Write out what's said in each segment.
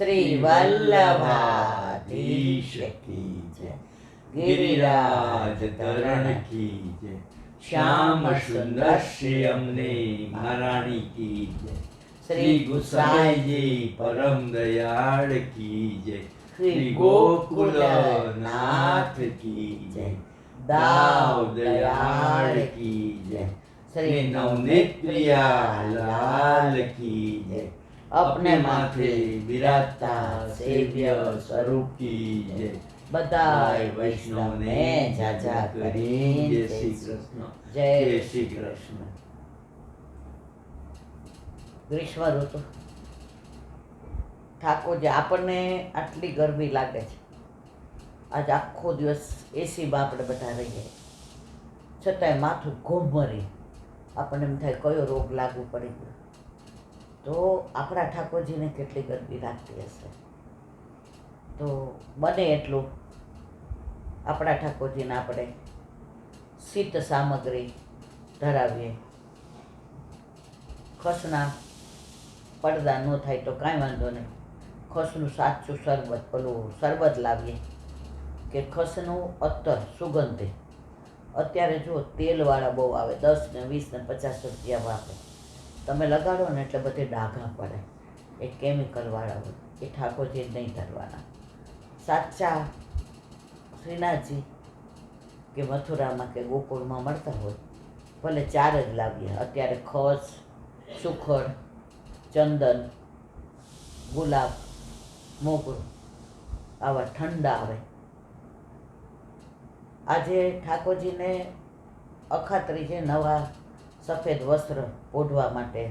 શ્રી વલ્લભાધીશ કી જય, ગિરિરાજ ધરણ કી જય, શ્યામ સુંદર શ્રી અમને મહારાણી કી જય, શ્રી ગુસાઈજી પરમ દયાળ કી જય, શ્રી ગોકુલ નાથ કી જય, દાવ દયાળ કી જય, શ્રી નવનેત્રિયા લાલ કી જય, अपने माथे विराजता सेव्य स्वरूप की जय, बधाय वैष्णव ने जाजा करी जय श्री कृष्ण, जय श्री कृष्ण। ग्रीष्म ऋतु ઠાકોરજી આપણને આટલી ગરમી લાગે છે, આજ આખો દિવસ એસીમાં આપણે બધા રહીએ છતાંય માથું ઘૂમરી, આપણને એમ થાય કયો રોગ લાગુ પડી ગયો, તો આપણા ઠાકોરજીને કેટલી ગરમી લાગતી હશે। તો બને એટલું આપણા ઠાકોરજીને આપણે શીત સામગ્રી ધરાવીએ, ખસના પડદા ન થાય તો કાંઈ વાંધો નહીં, ખસનું સાચું શરબત, પેલું શરબત લાવીએ કે ખસનું અત્તર સુગંધી, અત્યારે જો તેલવાળા બહુ આવે, 10 ને 20 ને 50 રૂપિયામાં આપે, તમે લગાડો ને એટલે બધે ડાઘા પડે, એ કેમિકલવાળા હોય, એ ઠાકોરજી નહીં ધરવાના। સાચા શ્રીનાથજી કે મથુરામાં કે ગોકુળમાં મળતા હોય, ભલે 4 જ લાવીએ, અત્યારે ખસ, સુખડ, ચંદન, ગુલાબ, મોગરો આવા ઠંડા આવે। આજે ઠાકોરજીને અખાત્રીજે નવા સફેદ વસ્ત્ર ઓઢવા માટે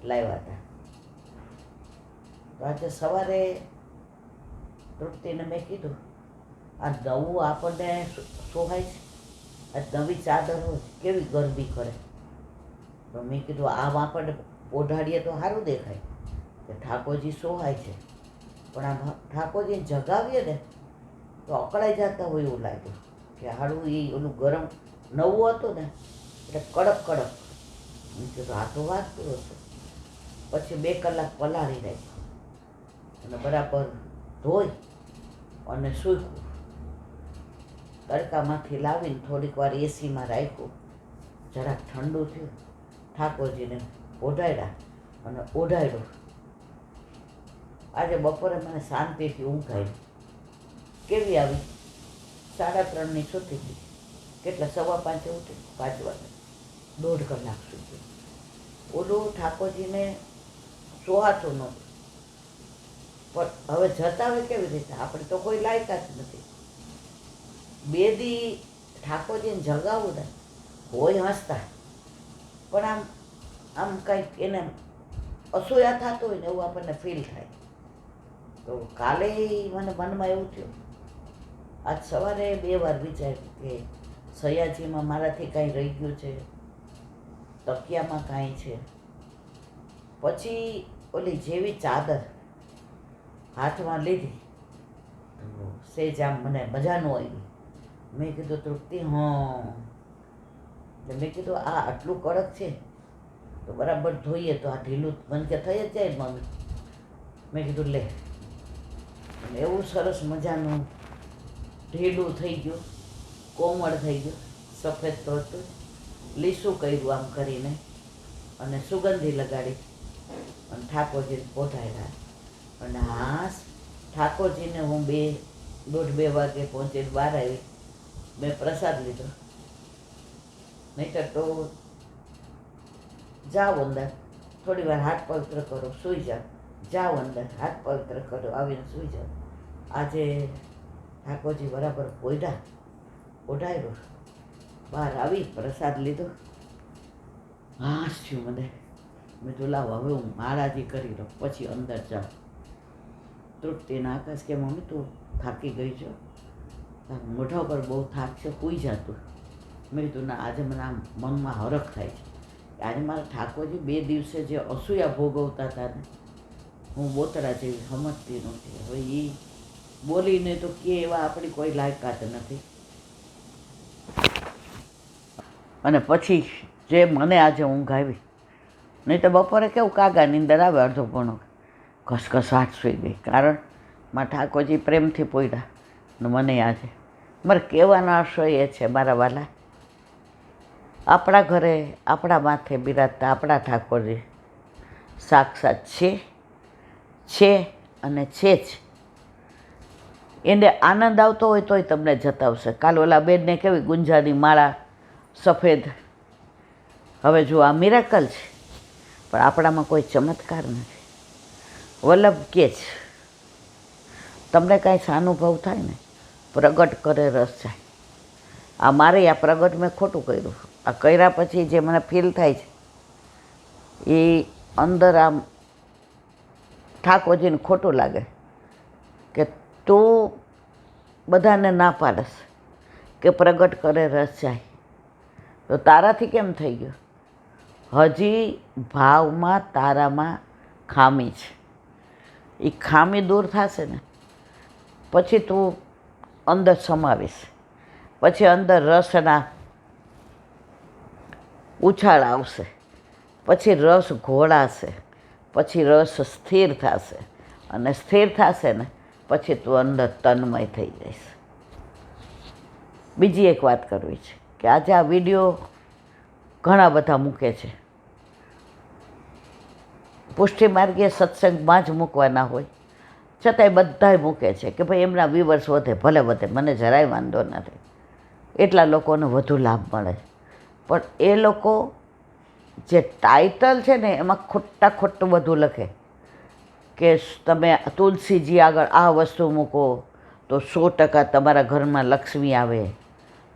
લાવ્યા હતા, તો આજે સવારે તૃપ્તિને મેં કીધું આ નવું આપણને સોહાય છે, આ નવી ચાદર હોય કેવી ગરમી કરે, તો મેં કીધું આમ આપણને ઓઢાડીએ તો સારું દેખાય કે ઠાકોરજી સોહાય છે, પણ આમ ઠાકોરજીને જગાવીએ ને તો અકળાઈ જતા હોય એવું લાગ્યું કે હાડું એ ઓલું ગરમ નવું હતું ને એટલે કડક કડક, મેં કીધું આ તો વાગતું હશે। પછી 2 કલાક પલાળી રાખ્યું અને બરાબર ધોઈ અને સૂકવું, તડકામાંથી લાવીને થોડીક વાર એસીમાં રાખ્યું, જરાક ઠંડુ થયું, ઠાકોરજીને ઓઢાડ્યા અને ઓઢાડ્યું। આજે બપોરે મને શાંતિથી ઊંઘ આવી, કેવી આવી? 3:30ની સુતી હતી, કેટલા 4:15 ઉઠી, 5 વાગે, 1.5 કલાક સુધી ઓલું ઠાકોરજીને સોહાતું નહોતું, પણ હવે જતાવે કેવી રીતે? આપણે તો કોઈ લાયકા જ નથી। 2 દી ઠાકોરજીને જગાવું ને હોય હસતા, પણ આમ આમ કંઈક એને અસૂયા થતું હોય ને એવું આપણને ફીલ થાય। તો કાલે મને મનમાં એવું થયું, આજ સવારે 2 વાર વિચાર્યું કે સયાજીમાં મારાથી કાંઈ રહી ગયું છે, તકિયામાં કાંઈ છે, પછી ઓલી જેવી ચાદર હાથમાં લીધી તો સેજ આમ મને મજા ન આવી, મેં કીધું તૃપ્તિ એટલે મેં કીધું આ આટલું કડક છે તો બરાબર ધોઈએ તો આ ઢીલું મને કે થઈ જ જાય મમ્મી, મેં કીધું લે, અને એવું સરસ મજાનું ઢીલું થઈ ગયું, કોમળ થઈ ગયું, સફેદ તોડતું લીસું કર્યું આમ કરીને, અને સુગંધી લગાડી અને ઠાકોરજીને પોઢાડ્યા, અને હા ઠાકોરજીને હું 1:30-2 વાગે પહોંચીને બહાર આવી, મેં પ્રસાદ લીધો, નહીંતર તો જાઓ અંદર થોડી વાર હાથ પવિત્ર કરો, સૂઈ જાઓ, જાઓ અંદર હાથ પવિત્ર કરો, આવીને સૂઈ જાઓ। આજે ઠાકોરજી બરાબર ઓઢાડ્યો, બહાર આવી પ્રસાદ લીધો, હાશ થયું મને, મેં તો લાવો હવે હું મહારાજી કરી લઉં પછી અંદર જાઉં। તૃપ્તિના આકાશ કે મમ્મી તું થાકી ગઈ છો, મોઢા ઉપર બહુ થાક છે, સૂઈ જતું। મેં કીધું ના, આજે મને આમ મનમાં હરખ થાય છે, આજે મારા ઠાકોરજી 2 દિવસે જે અસૂયા ભોગવતા હતા ને, હું બોતરા જેવી સમજતી નહોતી, હવે એ બોલીને તો કે એવા આપણી કોઈ લાયકાત નથી। અને પછી જે મને આજે ઊંઘ આવી, નહીં તો બપોરે કેવું કાગા નીંદર આવે 1/2 પોણો, ઘસઘસાટ સૂઈ ગઈ. કારણ માં ઠાકોરજી પ્રેમથી પોઈડા ને મને આજે મારે કહેવાનો આશય એ છે મારા વાલા, આપણા ઘરે આપણા માથે બિરાજતા આપણા ઠાકોરજી સાક્ષાત છે અને છે જ. એને આનંદ આવતો હોય તોય તમને જતાવશે. કાલ ઓલા બેનને કેવી ગુંજાની માળા સફેદ, હવે જો આ મિરાકલ છે, પણ આપણામાં કોઈ ચમત્કાર નથી. વલ્લભ કે છે તમને કાંઈ સાનુભવ થાય ને પ્રગટ કરે રસ જાય. આ મારે આ પ્રગટ મેં ખોટું કર્યું. આ કર્યા પછી જે મને ફીલ થાય છે એ અંદર આમ ઠાકોરજીને ખોટું લાગે કે તું બધાને ના પાડસ કે પ્રગટ કરે રસ જાય, તો તારાથી કેમ થઈ ગયું? હજી ભાવમાં તારામાં ખામી છે. એ ખામી દૂર થશે ને પછી તું અંદર સમાવીશ, પછી અંદર રસના ઉછાળ આવશે, પછી રસ ઘોળાશે, પછી રસ સ્થિર થશે, અને સ્થિર થશે ને પછી તું અંદર તન્મય થઈ જઈશ. બીજી એક વાત કરવી છે કે આજે આ વિડીયો ઘણા બધા મૂકે છે, પુષ્ટિ માર્ગીય સત્સંગમાં જ મૂકવાના હોય છતાંય બધાય મૂકે છે કે ભાઈ એમના વ્યુઅર્સ વધે, ભલે વધે, મને જરાય વાંધો નથી, એટલા લોકોને વધુ લાભ મળે. પણ એ લોકો જે ટાઇટલ છે ને એમાં ખોટું બધું લખે કે તમે તુલસીજી આગળ આ વસ્તુ મૂકો તો 100% તમારા ઘરમાં લક્ષ્મી આવે,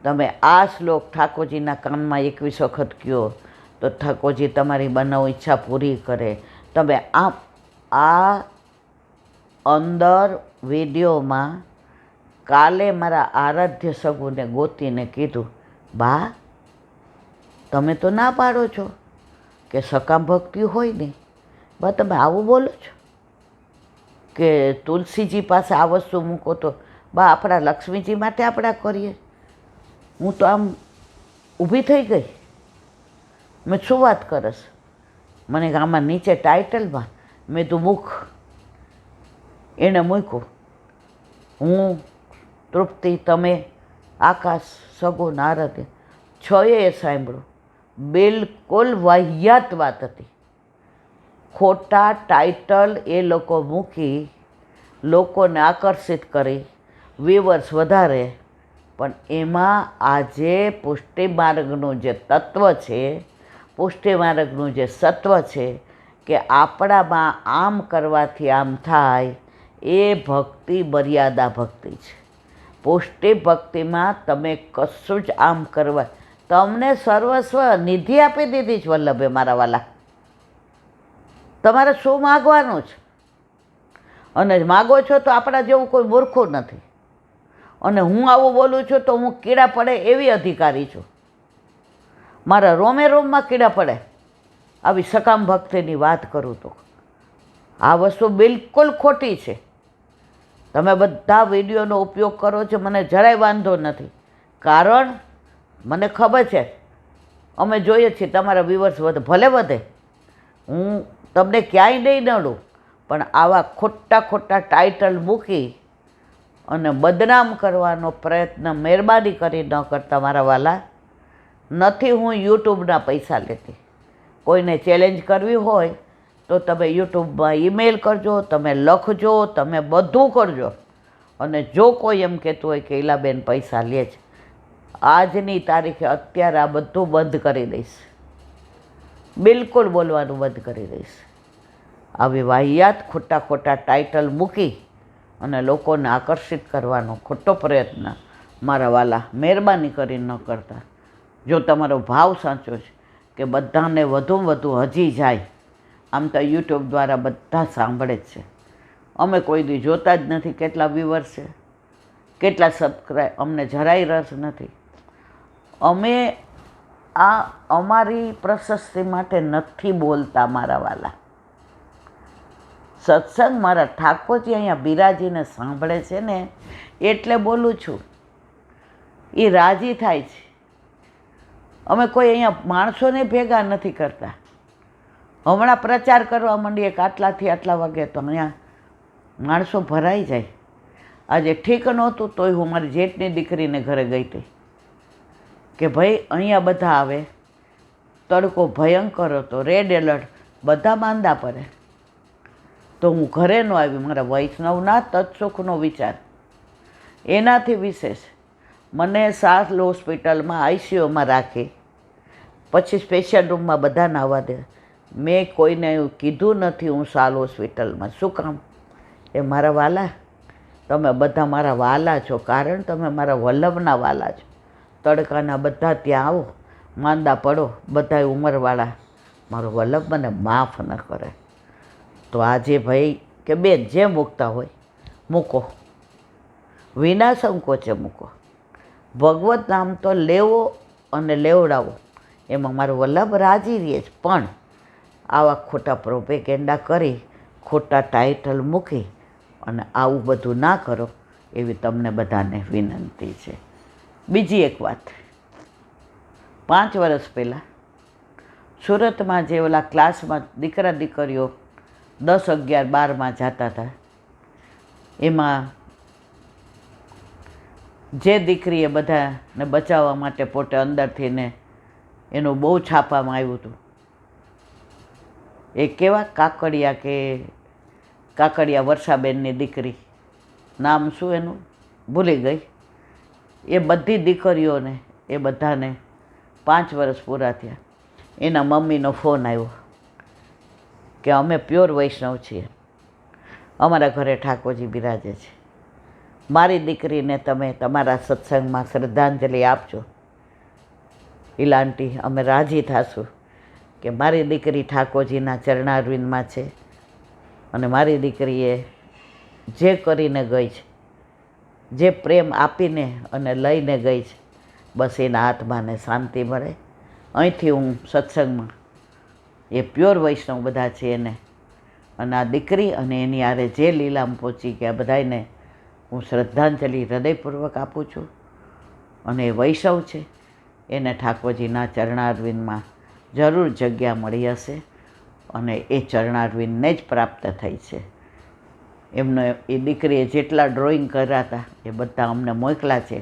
તમે આ શ્લોક ઠાકોરજીના કાનમાં 21 વખત કહો તો ઠાકોરજી તમારી બનાવ ઈચ્છા પૂરી કરે. તમે આ અંદર વિડીયોમાં કાલે મારા આરાધ્ય સગુને ગોતીને કીધું, બા તમે તો ના પાડો છો કે સકામ ભક્તિ હોય નહીં, બા તમે આવું બોલો છો કે તુલસીજી પાસે આ વસ્તુ મૂકો તો બા આપણા લક્ષ્મીજી માટે આપણે કરીએ. હું તો આમ ઊભી થઈ ગઈ, મેં શું વાત કરસ? મને આમાં નીચે ટાઇટલમાં મેં તું મુખ એણે મૂક્યું, હું તૃપ્તિ, તમે, આકાશ, સગુન, આરાધ્ય છએ સાંભળ્યું. બિલકુલ વાહિયાત વાત હતી. ખોટા ટાઇટલ એ લોકો મૂકી લોકોને આકર્ષિત કરી, વ્યુઅર્સ વધારે, પણ એમાં આજે પુષ્ટિ માર્ગનું જે તત્વ છે, પુષ્ટિ માર્ગનું જે સત્વ છે કે આપણામાં આમ કરવાથી આમ થાય, એ ભક્તિ મર્યાદા ભક્તિ છે. પુષ્ટિ ભક્તિમાં તમે કશું જ આમ કરવા, તમને સર્વસ્વ નિધિ આપી દીધી છે વલ્લભે મારા વાલા. તમારે શું માગવાનું છે? અને માગો છો તો આપણા જેવું કોઈ મૂર્ખું નથી. અને હું આવું બોલું છું તો હું કીડા પડે એવી અધિકારી છું. મારા રોમે રોમમાં કીડા પડે આવી સકામ ભક્તિની વાત કરું તો. આ વસ્તુ બિલકુલ ખોટી છે. તમે બધા વિડીયોનો ઉપયોગ કરો છો, મને જરાય વાંધો નથી. કારણ મને ખબર છે, અમે જોઈએ છીએ તમારા વ્યુઅર્સ વધે, ભલે વધે, હું તમને ક્યાંય નહીં નડું, પણ આવા ખોટા ટાઇટલ મૂકી અને બદનામ કરવાનો પ્રયત્ન મહેરબાની કરી ન કરતા મારા વાલા. નથી હું યુટ્યુબના પૈસા લેતી. કોઈને ચેલેન્જ કરવી હોય તો તમે યુટ્યુબમાં ઈમેલ કરજો, તમે લખજો, તમે બધું કરજો. અને જો કોઈ એમ કહેતું હોય કે ઈલાબેન પૈસા લે છે, આજની તારીખે અત્યારે આ બધું બંધ કરી દઈશ. બિલકુલ બોલવાનું બંધ કરી દઈશ. આવી વાહિયાત ખોટા ટાઇટલ મૂકી અને લોકોને આકર્ષિત કરવાનો ખોટો પ્રયત્ન મારા વાલા મહેરબાની કરી ન કરતા. જો તમારો ભાવ સાચો છે કે બધાને વધુમાં વધુ હજી જાય, આમ તો યુટ્યુબ દ્વારા બધા સાંભળે જ છે, અમે કોઈ દી જોતા જ નથી કેટલા વ્યુઅર્સ છે, કેટલા સબસ્ક્રાઈબ, અમને જરાય રસ નથી. અમે આ અમારી પ્રશસ્તિ માટે નથી બોલતા મારા વાલા. સત્સંગ મારા ઠાકોરજી અહીંયા બિરાજીને સાંભળે છે ને એટલે બોલું છું. એ રાજી થાય છે. અમે કોઈ અહીંયા માણસોને ભેગા નથી કરતા. હમણાં પ્રચાર કરવા માંડીએ કે આટલાથી આટલા વાગે તો અહીંયા માણસો ભરાઈ જાય. આજે ઠીક નહોતું તોય હું મારી જેઠની દીકરીને ઘરે ગઈ હતી કે ભાઈ અહીંયા બધા આવે, તડકો ભયંકર હતો, રેડ એલર્ટ, બધા માંદા પડે, તો હું ઘરે ન આવી. મારા વૈષ્ણવના તત્સુખનો વિચાર. એનાથી વિશેષ મને સાલ હોસ્પિટલમાં આઈસીયુમાં રાખી, પછી સ્પેશિયલ રૂમમાં બધાને આવવા દે. મેં કોઈને એવું કીધું નથી હું સાલ હોસ્પિટલમાં. શું કામ? એ મારા વાલા, તમે બધા મારા વાલા છો, કારણ તમે મારા વલ્લભના વાલા છો. તડકાના બધા ત્યાં આવો, માંદા પડો, બધાય ઉંમરવાળા. મારો વલ્લભ મને માફ ન કરે. તો આજે ભાઈ કે બેન જે મૂકતા હોય મૂકો, વિના સંકોચે મૂકો. ભગવત નામ તો લેવો અને લેવડાવો, એમાં મારો વલ્લભ રાજી રહે છે. પણ આવા ખોટા પ્રોપેગેન્ડા કરી, ખોટા ટાઇટલ મૂકી અને આવું બધું ના કરો, એવી તમને બધાને વિનંતી છે. બીજી એક વાત, 5 વર્ષ પહેલાં સુરતમાં જે ઓલા ક્લાસમાં દીકરા દીકરીઓ 10, 11, 12માં જતા હતા, એમાં જે દીકરીએ બધાને બચાવવા માટે પોતે અંદરથી ને એનું બહુ છાપામાં આવ્યું હતું. એ કેવા કાકડિયા વર્ષાબેનની દીકરી, નામ શું એનું ભૂલી ગઈ. એ બધી દીકરીઓને, એ બધાને 5 વર્ષ પૂરા થયા. એના મમ્મીનો ફોન આવ્યો કે અમે પ્યોર વૈષ્ણવ છીએ, અમારા ઘરે ઠાકોરજી બિરાજે છે, મારી દીકરીને તમે તમારા સત્સંગમાં શ્રદ્ધાંજલિ આપજો. ઈલાંટી અમે રાજી થાશું કે મારી દીકરી ઠાકોરજીના ચરણારવિંદમાં છે અને મારી દીકરીએ જે કરીને ગઈ છે, જે પ્રેમ આપીને અને લઈને ગઈ છે, બસ એના આત્માને શાંતિ મળે. અહીંથી હું સત્સંગમાં એ પ્યોર વૈષ્ણવ બધા છે એને, અને આ દીકરી અને એની આરે જે લીલામાં પહોંચી ગયા બધાને હું શ્રદ્ધાંજલિ હૃદયપૂર્વક આપું છું. અને એ વૈષ્ણવ છે, એને ઠાકોરજીના ચરણારવિંદમાં જરૂર જગ્યા મળી હશે અને એ ચરણારવિંદને જ પ્રાપ્ત થઈ છે. એમનો એ દીકરીએ જેટલા ડ્રોઈંગ કર્યા હતા એ બધા અમને મોકલા છે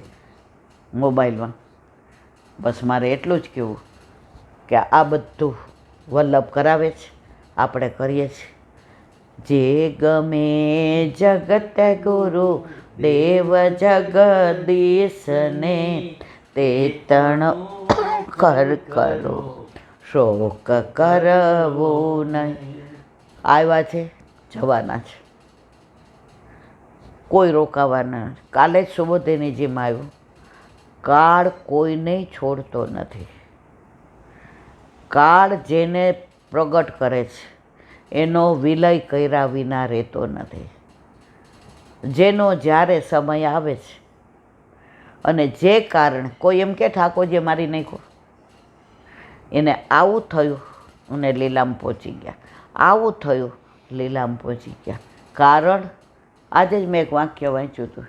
મોબાઈલમાં. બસ મારે એટલું જ કહેવું કે આ બધું વલ્લભ કરાવે છે, આપણે કરીએ છીએ. જે ગમે જગત ગુરુ દેવ જગદીશને, તે તણ કર કરો શોક કરવો નહીં. આવ્યા છે, જવાના છે, કોઈ રોકાવાના. કાલે જ સુબોધેનીજીમાં આવ્યું, કાળ કોઈને છોડતો નથી. કાળ જેને પ્રગટ કરે છે એનો વિલય કર્યા વિના રહેતો નથી. જેનો જ્યારે સમય આવે છે અને જે કારણ કોઈ એમ કે ઠાકોરજીએ મારી નાખ્યો, એને આવું થયું અને લીલામાં પહોંચી ગયા, આવું થયું લીલામાં પહોંચી ગયા. કારણ આજે જ મેં એક વાક્ય વાંચ્યું હતું,